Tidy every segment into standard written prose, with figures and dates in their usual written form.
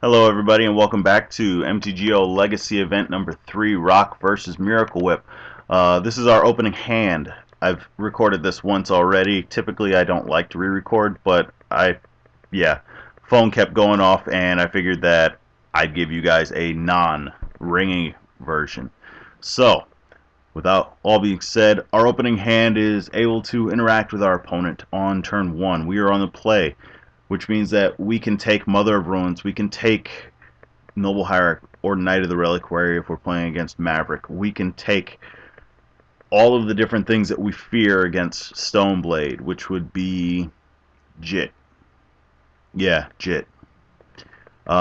Hello everybody and welcome back to MTGO Legacy Event number 3, Rock versus Miracle Whip. This is our opening hand. I've recorded this once already. Typically I don't like to re-record, but phone kept going off and I figured that I'd give you guys a non-ringing version. So, without all being said, our opening hand is able to interact with our opponent on turn 1. We are on the play, which means that we can take Mother of Ruins, we can take Noble Hierarch or Knight of the Reliquary if we're playing against Maverick. We can take all of the different things that we fear against Stoneblade, which would be Jit. Yeah, Jit.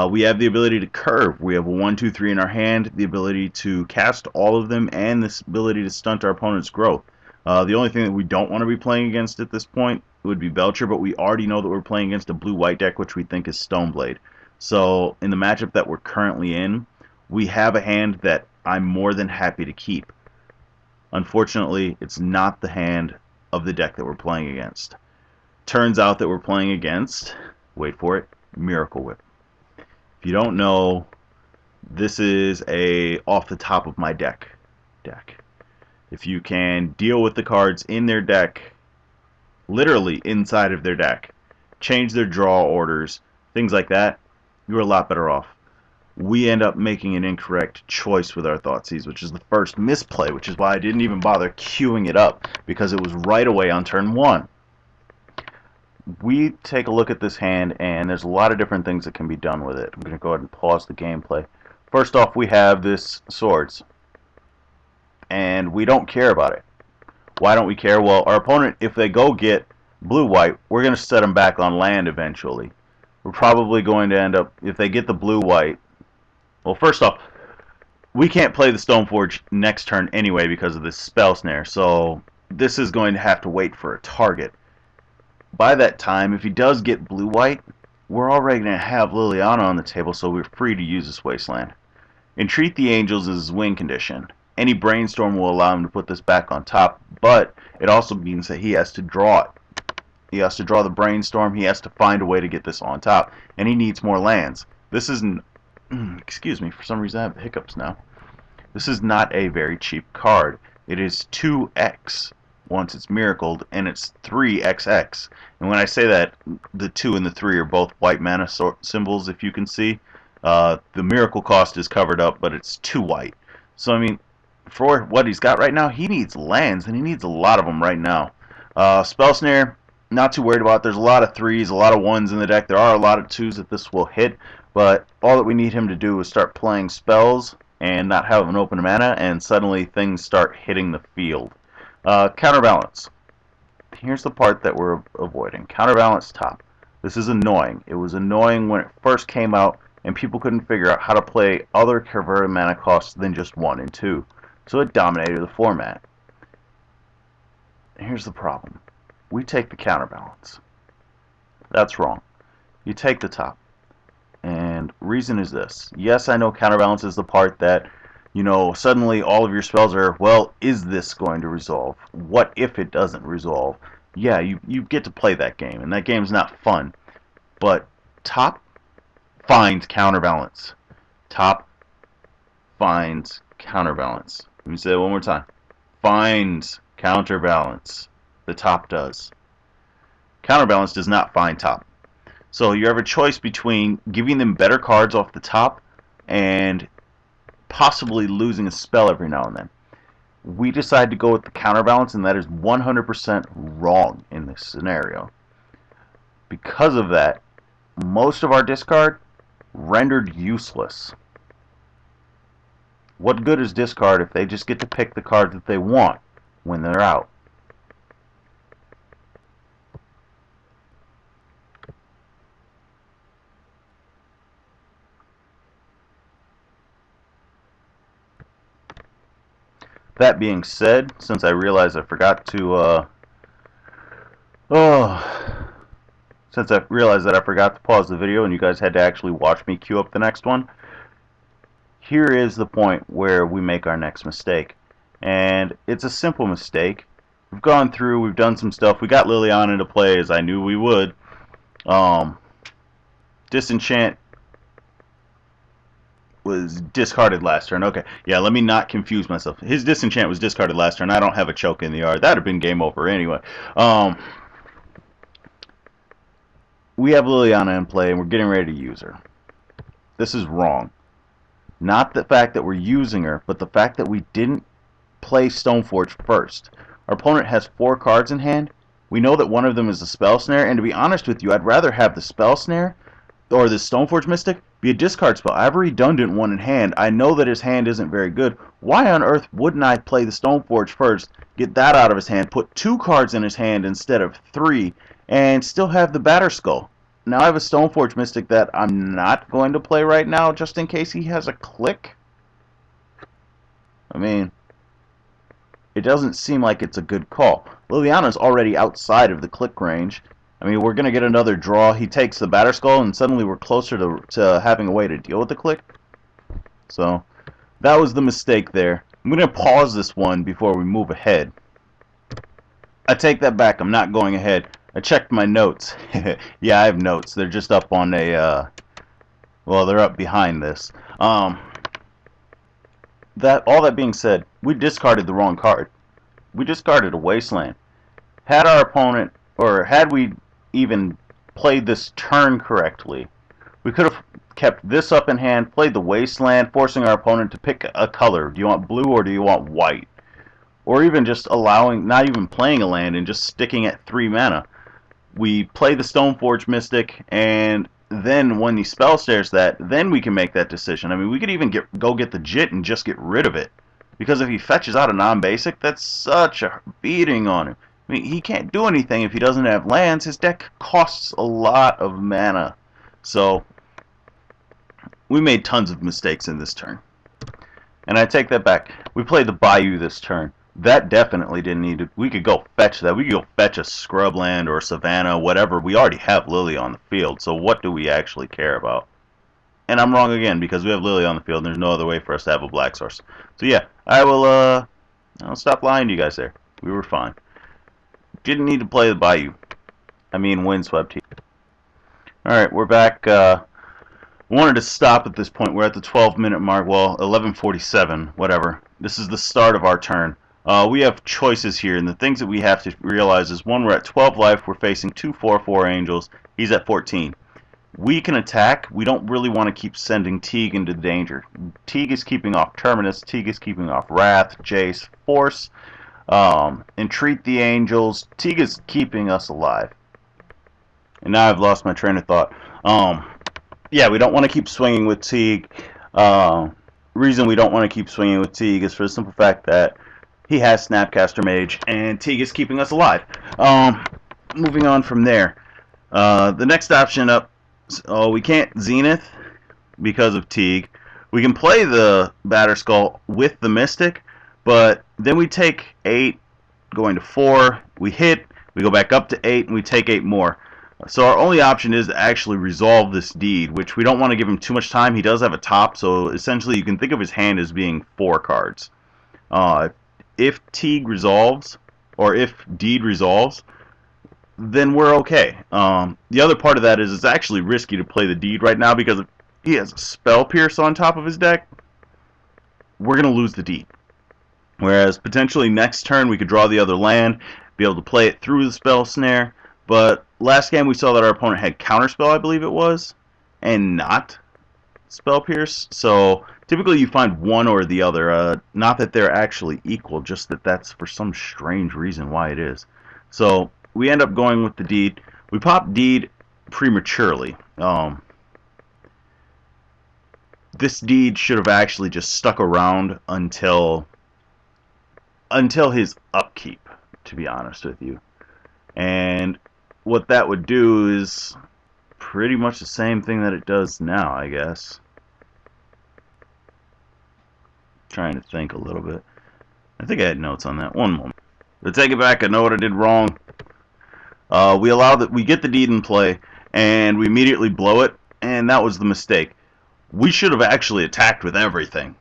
We have the ability to curve. We have a 1-2-3 in our hand, the ability to cast all of them, and this ability to stunt our opponent's growth. The only thing that we don't want to be playing against at this point would be Belcher, but we already know that we're playing against a blue-white deck, which we think is Stoneblade. So in the matchup that we're currently in, we have a hand that I'm more than happy to keep. Unfortunately, it's not the hand of the deck that we're playing against. Turns out that we're playing against, wait for it, Miracle Whip. If you don't know, this is a off the top of my deck. If you can deal with the cards in their deck, literally inside of their deck, change their draw orders, things like that, you're a lot better off. We end up making an incorrect choice with our Thoughtseize, which is the first misplay, which is why I didn't even bother queuing it up, because it was right away on turn 1. We take a look at this hand, and there's a lot of different things that can be done with it. I'm going to go ahead and pause the gameplay. First off, we have this Swords, and we don't care about it. Why don't we care? Well, our opponent, if they go get blue-white, we're going to set them back on land eventually. We're probably going to end up, if they get the blue-white, well, first off, we can't play the Stoneforge next turn anyway because of this spell snare, so this is going to have to wait for a target. By that time, if he does get blue-white, we're already going to have Liliana on the table, so we're free to use this Wasteland. Entreat the Angels is his win condition. Any Brainstorm will allow him to put this back on top, but it also means that he has to draw it. He has to draw the Brainstorm, he has to find a way to get this on top, and he needs more lands. This isn't, excuse me, for some reason I have hiccups now. This is not a very cheap card. It is 2x once it's miracled, and it's 3xx. And when I say that, the 2 and the 3 are both white mana symbols, if you can see. The miracle cost is covered up, but it's 2 white. So, I mean, for what he's got right now, he needs lands, and he needs a lot of them right now. Spell Snare, not too worried about. There's a lot of 3s, a lot of 1s in the deck. There are a lot of 2s that this will hit, but all that we need him to do is start playing spells and not have an open mana, and suddenly things start hitting the field. Counterbalance. Here's the part that we're avoiding. Counterbalance top. This is annoying. It was annoying when it first came out, and people couldn't figure out how to play other converted mana costs than just 1 and 2. So it dominated the format. Here's the problem. We take the counterbalance. That's wrong. You take the top. And reason is this. Yes, I know counterbalance is the part that, you know, suddenly all of your spells are, well, is this going to resolve? What if it doesn't resolve? Yeah, you get to play that game, and that game's not fun. But top finds counterbalance. Top finds counterbalance. Let me say it one more time. Finds counterbalance. The top does. Counterbalance does not find top. So you have a choice between giving them better cards off the top and possibly losing a spell every now and then. We decide to go with the counterbalance, and that is 100% wrong in this scenario. Because of that, most of our discard rendered useless. What good is discard if they just get to pick the card that they want when they're out? That being said, since I realized I forgot to, since I realized that I forgot to pause the video and you guys had to actually watch me queue up the next one, here is the point where we make our next mistake. And it's a simple mistake. We've gone through, we've done some stuff. We got Liliana into play, as I knew we would. Disenchant was discarded last turn. Okay, yeah, let me not confuse myself. His disenchant was discarded last turn. I don't have a choke in the yard. That would have been game over anyway. We have Liliana in play, and we're getting ready to use her. This is wrong. Not the fact that we're using her, but the fact that we didn't play Stoneforge first. Our opponent has 4 cards in hand. We know that one of them is a Spell Snare, and to be honest with you, I'd rather have the Spell Snare or the Stoneforge Mystic be a discard spell. I have a redundant one in hand. I know that his hand isn't very good. Why on earth wouldn't I play the Stoneforge first, get that out of his hand, put 2 cards in his hand instead of 3, and still have the Batterskull? Now I have a Stoneforge Mystic that I'm not going to play right now just in case he has a click. I mean, it doesn't seem like it's a good call. Liliana's already outside of the click range. I mean, we're going to get another draw. He takes the Batterskull, and suddenly we're closer to having a way to deal with the click. So, that was the mistake there. I'm going to pause this one before we move ahead. I take that back. I'm not going ahead. I checked my notes. Yeah, I have notes. They're just up on a, well, they're up behind this. All that being said, we discarded the wrong card. We discarded a Wasteland. Had our opponent, or had we even played this turn correctly, we could have kept this up in hand, played the Wasteland, forcing our opponent to pick a color. Do you want blue or do you want white? Or even just allowing, not even playing a land and just sticking at 3 mana. We play the Stoneforge Mystic, and then when he spell snares that, then we can make that decision. I mean, we could even go get the Jit and just get rid of it. Because if he fetches out a non-basic, that's such a beating on him. I mean, he can't do anything if he doesn't have lands. His deck costs a lot of mana. So, we made tons of mistakes in this turn. And I take that back. We played the Bayou this turn. That definitely didn't need to. We could go fetch that. We could go fetch a Scrubland or a Savannah, whatever. We already have Lily on the field, so what do we actually care about? And I'm wrong again, because we have Lily on the field, and there's no other way for us to have a black source. So yeah, I'll stop lying to you guys there. We were fine. Didn't need to play the Bayou. I mean, Windswept here. Alright, we're back. Wanted to stop at this point. We're at the 12-minute mark. Well, 11:47, whatever. This is the start of our turn. We have choices here, and the things that we have to realize is, one, we're at 12 life. We're facing 2 4/4 angels. He's at 14. We can attack. We don't really want to keep sending Teague into danger. Teague is keeping off Terminus. Teague is keeping off Wrath, Jace, Force, Entreat the Angels. Teague is keeping us alive. And now I've lost my train of thought. Yeah, we don't want to keep swinging with Teague. Reason we don't want to keep swinging with Teague is for the simple fact that he has Snapcaster Mage, and Teague is keeping us alive. Moving on from there. The next option up, we can't Zenith because of Teague. We can play the Batterskull with the Mystic, but then we take 8, going to 4, we hit, we go back up to 8, and we take 8 more. So our only option is to actually resolve this deed, which we don't want to give him too much time. He does have a top, so essentially you can think of his hand as being 4 cards. If Teague resolves, or if deed resolves, then we're okay. The other part of that is it's actually risky to play the deed right now because if he has a Spell Pierce on top of his deck, we're going to lose the deed. Whereas potentially next turn we could draw the other land, be able to play it through the Spell Snare. But last game we saw that our opponent had Counterspell, I believe it was, and not Spell Pierce. So typically you find one or the other. Not that they're actually equal, just that that's for some strange reason why it is. So we end up going with the deed. We pop deed prematurely. This deed should have actually just stuck around until his upkeep, to be honest with you. And what that would do is pretty much the same thing that it does now, I guess. Trying to think a little bit. I think I had notes on that. One moment. To take it back, I know what I did wrong. We get the deed in play, and we immediately blow it, and that was the mistake. We should have actually attacked with everything.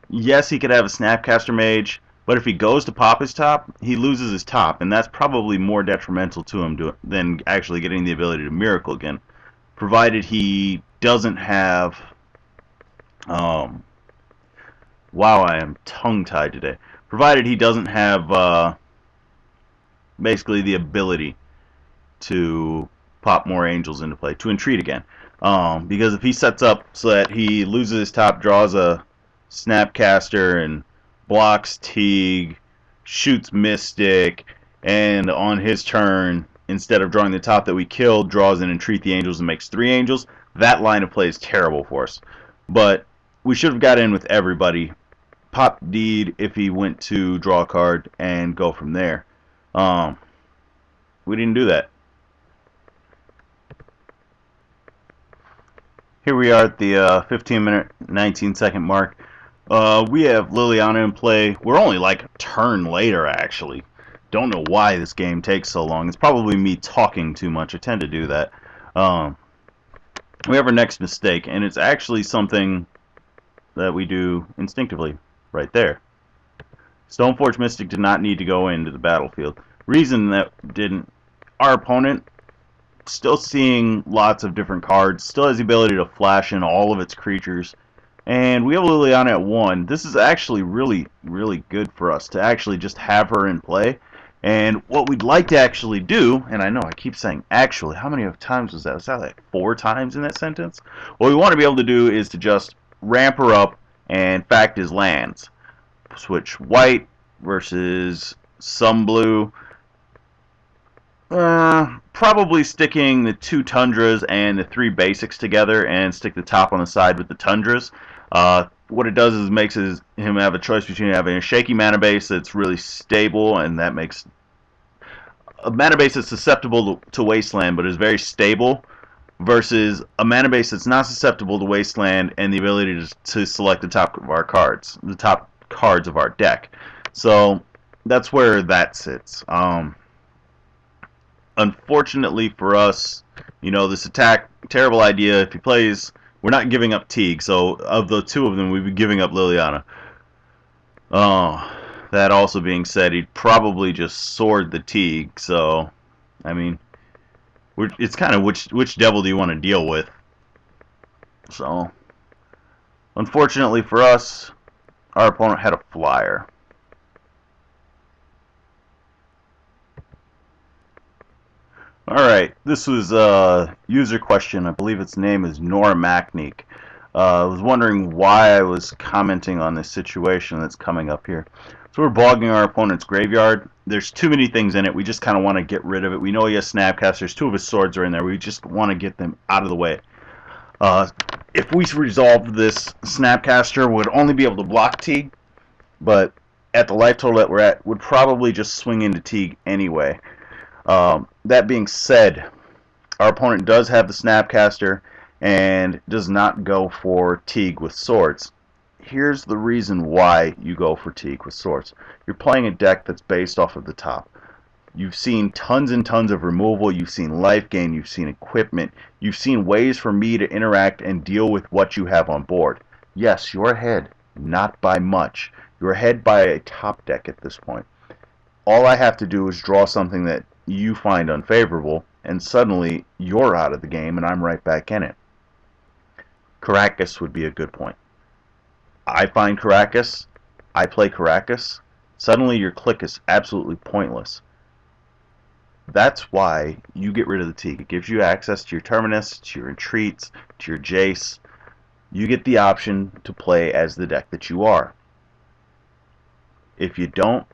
Yes, he could have a Snapcaster Mage, but if he goes to pop his top, he loses his top, and that's probably more detrimental to him than actually getting the ability to Miracle again, provided he doesn't have Um, wow, I am tongue-tied today. Provided he doesn't have basically the ability to pop more angels into play, to entreat again. Because if he sets up so that he loses his top, draws a Snapcaster, and blocks Teague, shoots Mystic, and on his turn, instead of drawing the top that we killed, draws an entreat the angels and makes 3 angels, that line of play is terrible for us. But we should have got in with everybody. Pop Deed if he went to draw a card and go from there. We didn't do that. Here we are at the 15-minute, 19-second mark. We have Liliana in play. We're only like a turn later, actually. Don't know why this game takes so long. It's probably me talking too much. I tend to do that. We have our next mistake, and it's actually something that we do instinctively right there. Stoneforge Mystic did not need to go into the battlefield. Reason that didn't, our opponent, still seeing lots of different cards, still has the ability to flash in all of its creatures, and we have Liliana at 1. This is actually really, really good for us to actually just have her in play. And what we'd like to actually do, and I know I keep saying actually, how many times was that? Was that like 4 times in that sentence? What we want to be able to do is to just ramp her up and fact his lands. Switch white versus some blue. Probably sticking the 2 tundras and the 3 basics together and stick the top on the side with the tundras. What it does is makes him have a choice between having a shaky mana base that's really stable, and that makes a mana base that's susceptible to wasteland but is very stable, versus a mana base that's not susceptible to wasteland and the ability to select the top of our cards, the top cards of our deck. So that's where that sits. Unfortunately for us, you know, this attack, terrible idea. If he plays, we're not giving up Teague, so of the 2 of them, we'd be giving up Liliana. That also being said, he'd probably just sword the Teague, so, I mean, it's kind of which devil do you want to deal with? So, unfortunately for us, our opponent had a flyer. Alright, this was a user question. I believe its name is Nora Macnique. I was wondering why I was commenting on this situation that's coming up here. So we're bogging our opponent's graveyard. There's too many things in it. We just kind of want to get rid of it. We know he has Snapcasters. 2 of his swords are in there. We just want to get them out of the way. If we resolved this, Snapcaster would only be able to block Teague, but at the life total that we're at, would probably just swing into Teague anyway. That being said, our opponent does have the Snapcaster and does not go for Teague with swords. Here's the reason why you go for Teague with swords. You're playing a deck that's based off of the top. You've seen tons and tons of removal, you've seen life gain, you've seen equipment, you've seen ways for me to interact and deal with what you have on board. Yes, you're ahead, not by much. You're ahead by a top deck at this point. All I have to do is draw something that you find unfavorable, and suddenly you're out of the game and I'm right back in it. Caracas would be a good point. I find Caracas, I play Caracas, suddenly your click is absolutely pointless. That's why you get rid of the Teague. It gives you access to your Terminus, to your Entreats, to your Jace. You get the option to play as the deck that you are. If you don't,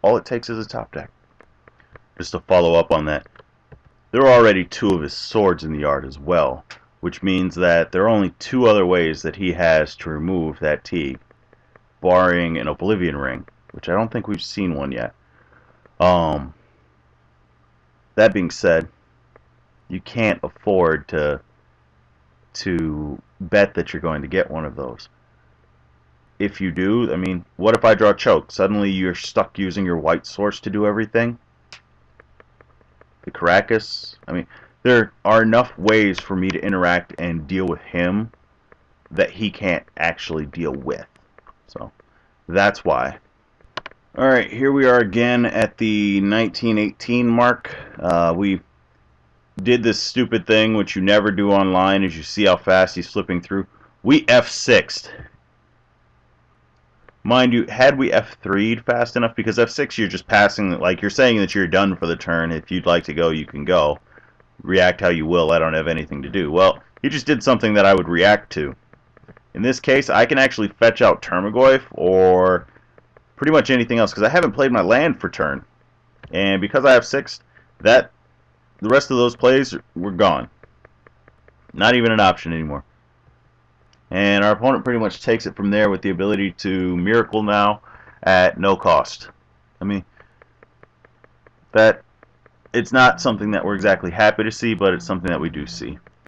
all it takes is a top deck. Just to follow up on that, there are already 2 of his swords in the yard as well, which means that there are only 2 other ways that he has to remove that Teague, barring an Oblivion Ring, which I don't think we've seen one yet. That being said, you can't afford to bet that you're going to get one of those. If you do, I mean, what if I draw Choke? Suddenly you're stuck using your white source to do everything? The Caracas, I mean, there are enough ways for me to interact and deal with him that he can't actually deal with. So, that's why. Alright, here we are again at the 1918 mark. We did this stupid thing, which you never do online, as you see how fast he's flipping through. We F6'd. Mind you, had we F3'd fast enough, because F6 you're just passing, like you're saying that you're done for the turn. If you'd like to go, you can go. React how you will, I don't have anything to do. Well, he just did something that I would react to. In this case, I can actually fetch out Termagoyf or pretty much anything else, because I haven't played my land for turn. And because I have 6, the rest of those plays were gone. Not even an option anymore. And our opponent pretty much takes it from there with the ability to miracle now at no cost. I mean, that it's not something that we're exactly happy to see, but it's something that we do see.